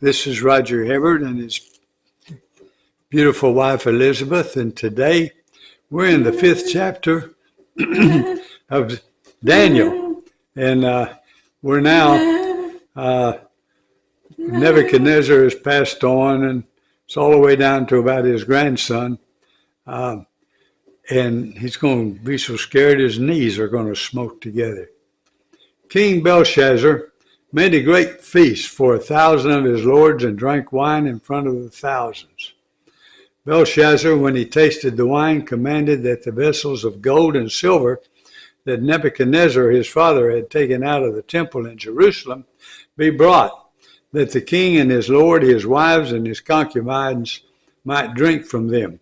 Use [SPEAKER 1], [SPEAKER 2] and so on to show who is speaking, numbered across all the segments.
[SPEAKER 1] This is Roger Hibbert and his beautiful wife Elizabeth, and today we're in the 5th chapter of Daniel, and we're now, Nebuchadnezzar has passed on, and it's all the way down to about his grandson, and he's going to be so scared his knees are going to smoke together. King Belshazzar made a great feast for 1,000 of his lords and drank wine in front of the thousands. Belshazzar, when he tasted the wine, commanded that the vessels of gold and silver that Nebuchadnezzar his father had taken out of the temple in Jerusalem be brought, that the king and his lord, his wives, and his concubines might drink from them.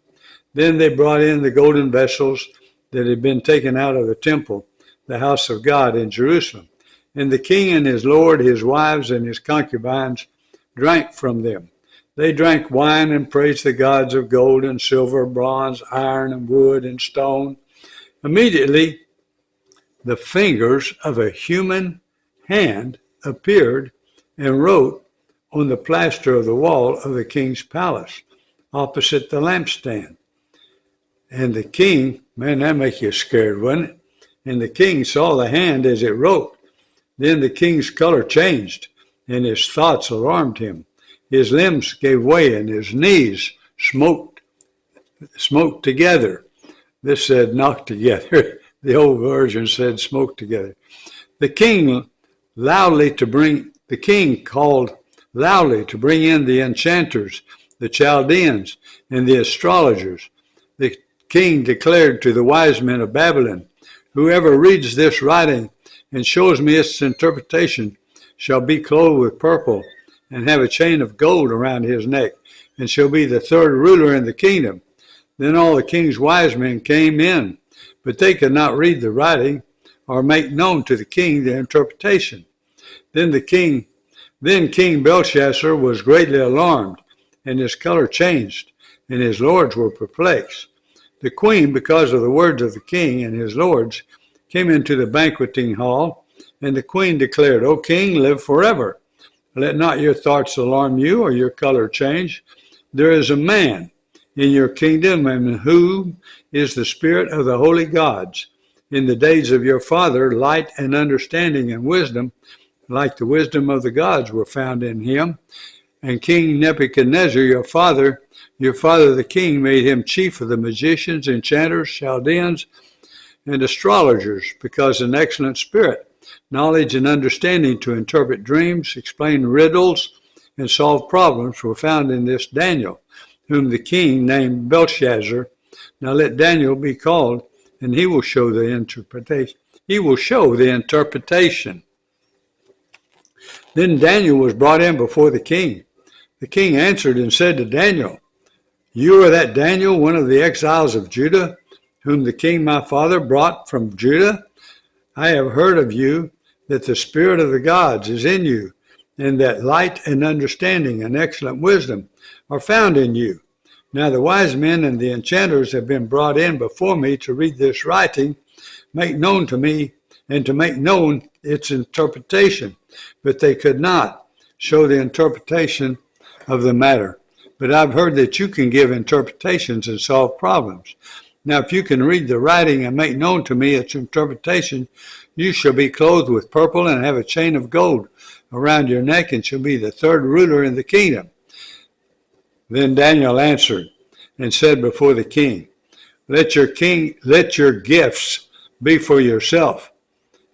[SPEAKER 1] Then they brought in the golden vessels that had been taken out of the temple, the house of God in Jerusalem. And the king and his lord, his wives, and his concubines drank from them. They drank wine and praised the gods of gold and silver, bronze, iron, and wood, and stone. Immediately, the fingers of a human hand appeared and wrote on the plaster of the wall of the king's palace, opposite the lampstand. And the king, man, that make you scared, wouldn't it? And the king saw the hand as it wrote. Then the king's color changed, and his thoughts alarmed him. His limbs gave way, and his knees smoked together. This said knocked together. The old version said smoke together. The king called loudly to bring in the enchanters, the Chaldeans, and the astrologers. The king declared to the wise men of Babylon, "Whoever reads this writing and shows me its interpretation shall be clothed with purple and have a chain of gold around his neck, and shall be the third ruler in the kingdom." Then all the king's wise men came in, but they could not read the writing or make known to the king the interpretation. Then King Belshazzar was greatly alarmed, and his color changed, and his lords were perplexed. The queen, because of the words of the king and his lords, came into the banqueting hall, and the queen declared, "O king, live forever. Let not your thoughts alarm you or your color change. There is a man in your kingdom in whom is the spirit of the holy gods. In the days of your father, light and understanding and wisdom, like the wisdom of the gods, were found in him. And King Nebuchadnezzar, your father the king, made him chief of the magicians, enchanters, Chaldeans, and astrologers, because an excellent spirit, knowledge, and understanding to interpret dreams, explain riddles, and solve problems were found in this Daniel, whom the king named Belshazzar. Now let Daniel be called, and he will show the interpretation. Then Daniel was brought in before the king. The king answered and said to Daniel, "You are that Daniel, one of the exiles of Judah, whom the king my father brought from Judah? I have heard of you that the spirit of the gods is in you, and that light and understanding and excellent wisdom are found in you. Now the wise men and the enchanters have been brought in before me to read this writing, make known to me, and to make known its interpretation, but they could not show the interpretation of the matter. But I've heard that you can give interpretations and solve problems. Now, if you can read the writing and make known to me its interpretation, you shall be clothed with purple and have a chain of gold around your neck, and shall be the third ruler in the kingdom." Then Daniel answered and said before the king, let your gifts be for yourself,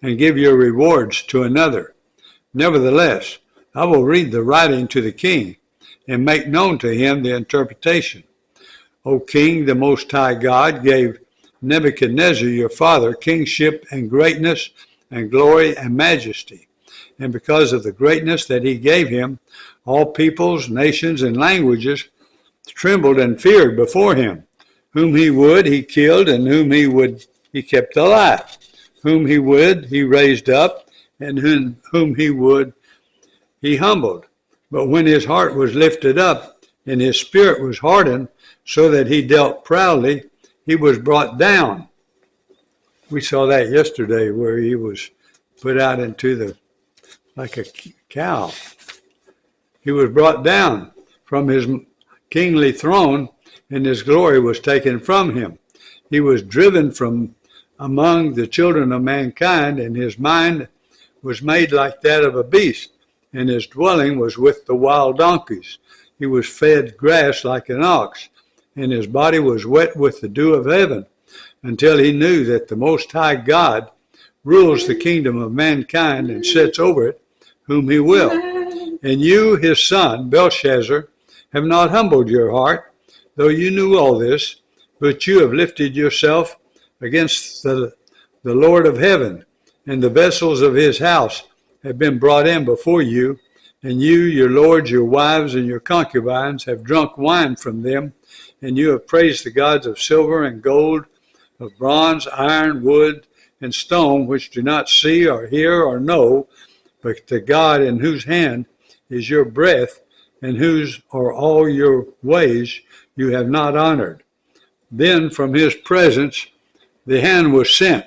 [SPEAKER 1] and give your rewards to another. Nevertheless, I will read the writing to the king, and make known to him the interpretation. O king, the Most High God gave Nebuchadnezzar your father kingship and greatness and glory and majesty. And because of the greatness that he gave him, all peoples, nations, and languages trembled and feared before him. Whom he would, he killed, and whom he would, he kept alive. Whom he would, he raised up, and whom he would, he humbled. But when his heart was lifted up, and his spirit was hardened, so that he dealt proudly, he was brought down. We saw that yesterday, where he was put out into like a cow. He was brought down from his kingly throne, and his glory was taken from him. He was driven from among the children of mankind, and his mind was made like that of a beast, and his dwelling was with the wild donkeys. He was fed grass like an ox, and his body was wet with the dew of heaven, until he knew that the Most High God rules the kingdom of mankind and sets over it whom he will. And you, his son, Belshazzar, have not humbled your heart, though you knew all this, but you have lifted yourself against the Lord of heaven, and the vessels of his house have been brought in before you, and you, your lords, your wives, and your concubines have drunk wine from them, and you have praised the gods of silver and gold, of bronze, iron, wood, and stone, which do not see or hear or know, but the God in whose hand is your breath, and whose are all your ways you have not honored. Then from his presence the hand was sent,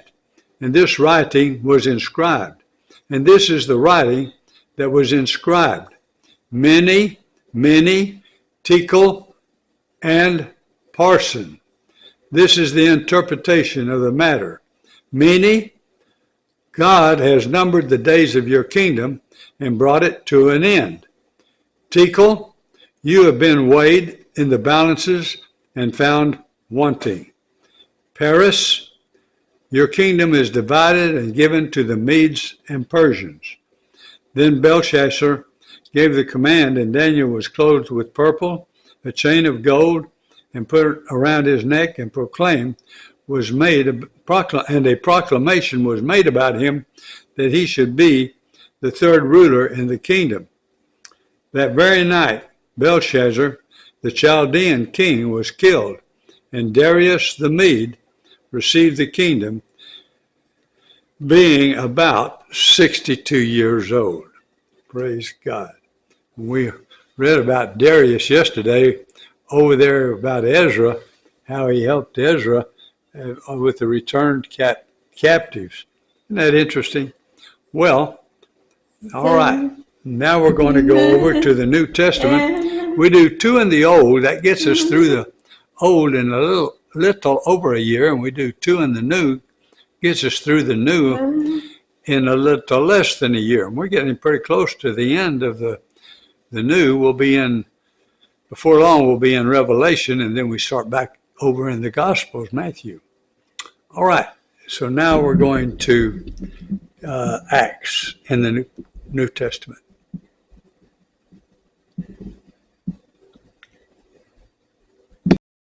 [SPEAKER 1] and this writing was inscribed. And this is the writing that was inscribed: Mene, Mene, Tekel, and Parsin. This is the interpretation of the matter. Mene, God has numbered the days of your kingdom and brought it to an end. Tekel, you have been weighed in the balances and found wanting. Paris, your kingdom is divided and given to the Medes and Persians. Then Belshazzar gave the command, and Daniel was clothed with purple, a chain of gold, and put around his neck, and a proclamation was made about him that he should be the third ruler in the kingdom. That very night, Belshazzar, the Chaldean king, was killed, and Darius the Mede received the kingdom, being about 62 years old. Praise God. We read about Darius yesterday over there about Ezra, how he helped Ezra with the returned captives. Isn't that interesting? Well, all right. Now we're going to go over to the New Testament. We do 2 in the Old. That gets us through the Old in a little over a year, and we do 2 in the New. Gets us through the New in a little less than a year. And we're getting pretty close to the end of the New. Before long, we'll be in Revelation, and then we start back over in the Gospels, Matthew. All right. So now we're going to Acts in the New Testament.